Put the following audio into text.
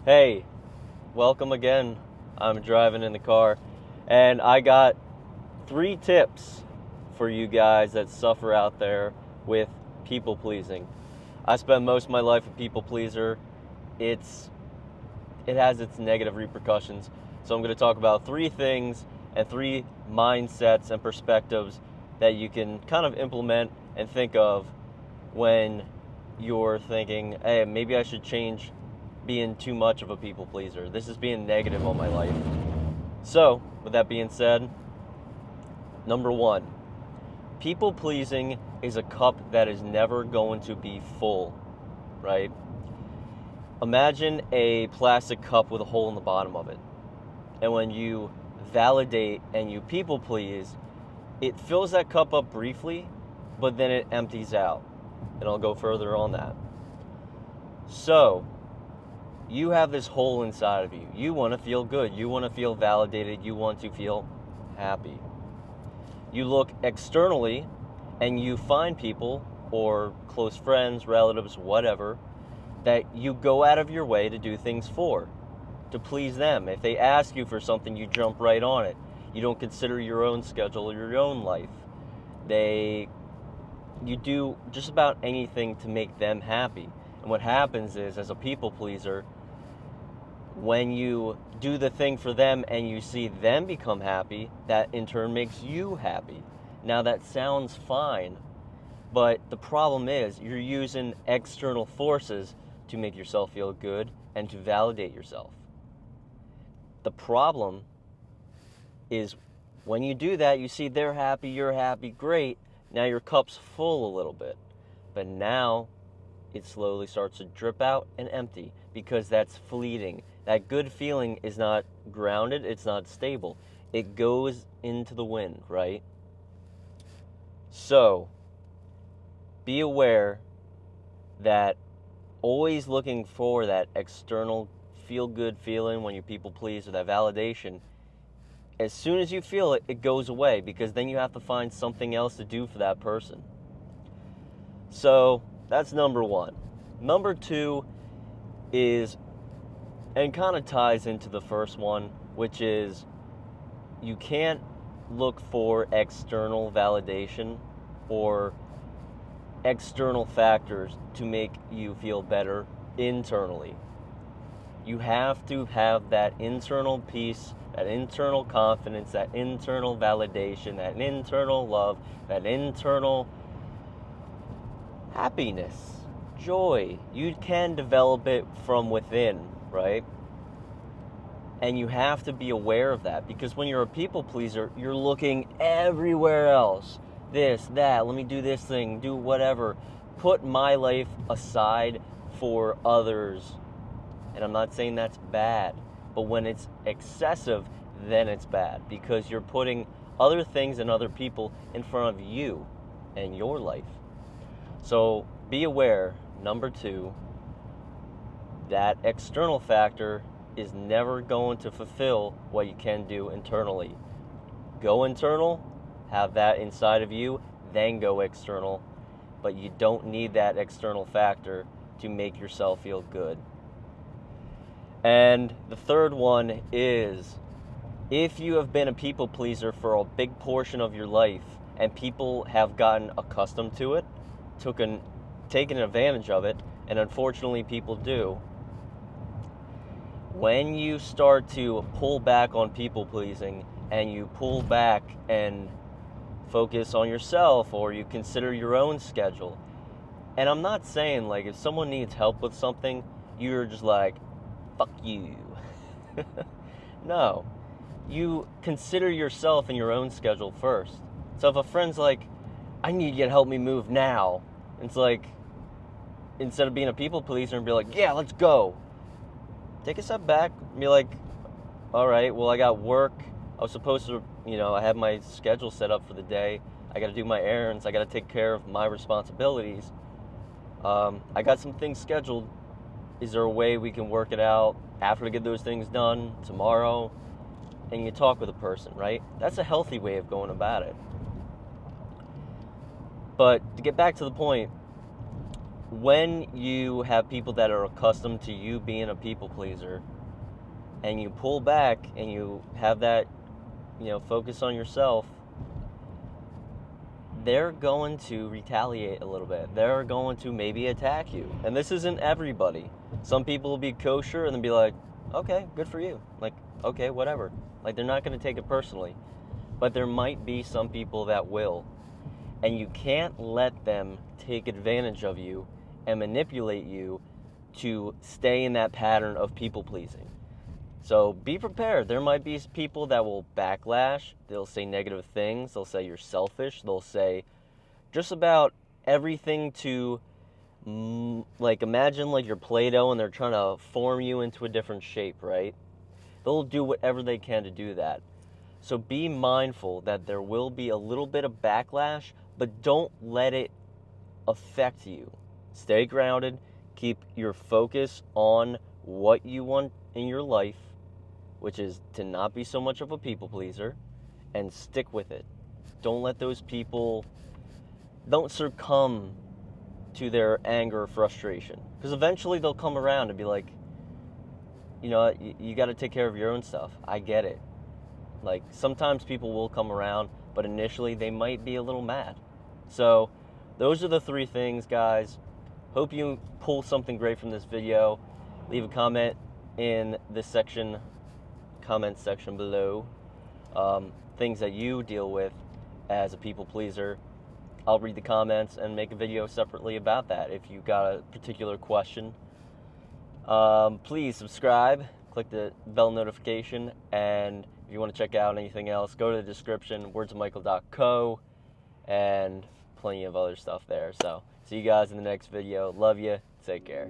Hey, welcome again. I'm driving in the car, and I got 3 tips for you guys that suffer out there with people pleasing. I spend most of my life a people pleaser. It's it has its negative repercussions. So I'm going to talk about 3 things and 3 mindsets and perspectives that you can kind of implement and think of when you're thinking, hey, maybe I should change being too much of a people pleaser. This is being negative on my life. So, with that being said, number 1, people pleasing is a cup that is never going to be full, right? Imagine a plastic cup with a hole in the bottom of it. And when you validate and you people please, it fills that cup up briefly, but then it empties out. And I'll go further on that. So, you have this hole inside of you. You want to feel good. You want to feel validated. You want to feel happy. You look externally and you find people or close friends, relatives, whatever, that you go out of your way to do things for, to please them. If they ask you for something, you jump right on it. You don't consider your own schedule or your own life. You do just about anything to make them happy. And what happens is, as a people pleaser, when you do the thing for them and you see them become happy, that in turn makes you happy. Now that sounds fine, but the problem is you're using external forces to make yourself feel good and to validate yourself. The problem is when you do that, you see they're happy, you're happy, great. Now your cup's full a little bit. But now it slowly starts to drip out and empty because that's fleeting. That good feeling is not grounded, it's not stable. It goes into the wind, right? So, be aware that always looking for that external feel-good feeling when you people please or that validation, as soon as you feel it, it goes away because then you have to find something else to do for that person. So, that's number 1. Number 2 is, and kind of ties into the first one, which is you can't look for external validation or external factors to make you feel better internally. You have to have that internal peace, that internal confidence, that internal validation, that internal love, that internal happiness, joy. You can develop it from within, right? And you have to be aware of that because when you're a people pleaser, you're looking everywhere else. This, that, let me do this thing, do whatever. Put my life aside for others. And I'm not saying that's bad, but when it's excessive, then it's bad because you're putting other things and other people in front of you and your life. So be aware, number 2, that external factor is never going to fulfill what you can do internally. Go internal, have that inside of you, then go external. But you don't need that external factor to make yourself feel good. And the third one is, if you have been a people pleaser for a big portion of your life and people have gotten accustomed to it, taken advantage of it, and unfortunately people do, when you start to pull back on people pleasing and you pull back and focus on yourself or you consider your own schedule, and I'm not saying like if someone needs help with something, you're just like, fuck you. No. You consider yourself and your own schedule first. So if a friend's like, I need you to help me move now, it's like, instead of being a people pleaser and be like, yeah, let's go, take a step back and be like, all right, well, I got work. I was supposed to, I have my schedule set up for the day. I got to do my errands. I got to take care of my responsibilities. I got some things scheduled. Is there a way we can work it out after we get those things done tomorrow? And you talk with a person, right? That's a healthy way of going about it. But to get back to the point, when you have people that are accustomed to you being a people pleaser, and you pull back and you have that, focus on yourself, they're going to retaliate a little bit. They're going to maybe attack you. And this isn't everybody. Some people will be kosher and then be like, okay, good for you. Like, okay, whatever. Like, they're not going to take it personally. But there might be some people that will. And you can't let them take advantage of you and manipulate you to stay in that pattern of people pleasing. So be prepared. There might be people that will backlash. They'll say negative things. They'll say you're selfish. They'll say just about everything to, like, imagine like you're Play-Doh and they're trying to form you into a different shape, right? They'll do whatever they can to do that. So be mindful that there will be a little bit of backlash, but don't let it affect you. Stay grounded. Keep your focus on what you want in your life, which is to not be so much of a people pleaser, and stick with it. Don't let those people, don't succumb to their anger or frustration, because eventually they'll come around and be like, you got to take care of your own stuff. I get it. Like, sometimes people will come around, but initially they might be a little mad. So those are the 3 things, guys. Hope you pull something great from this video. Leave a comment in the comment section below, things that you deal with as a people pleaser. I'll read the comments and make a video separately about that if you've got a particular question. Please subscribe, click the bell notification, and if you want to check out anything else, go to the description, wordsofmichael.co, and plenty of other stuff there. So see you guys in the next video. Love you. Take care.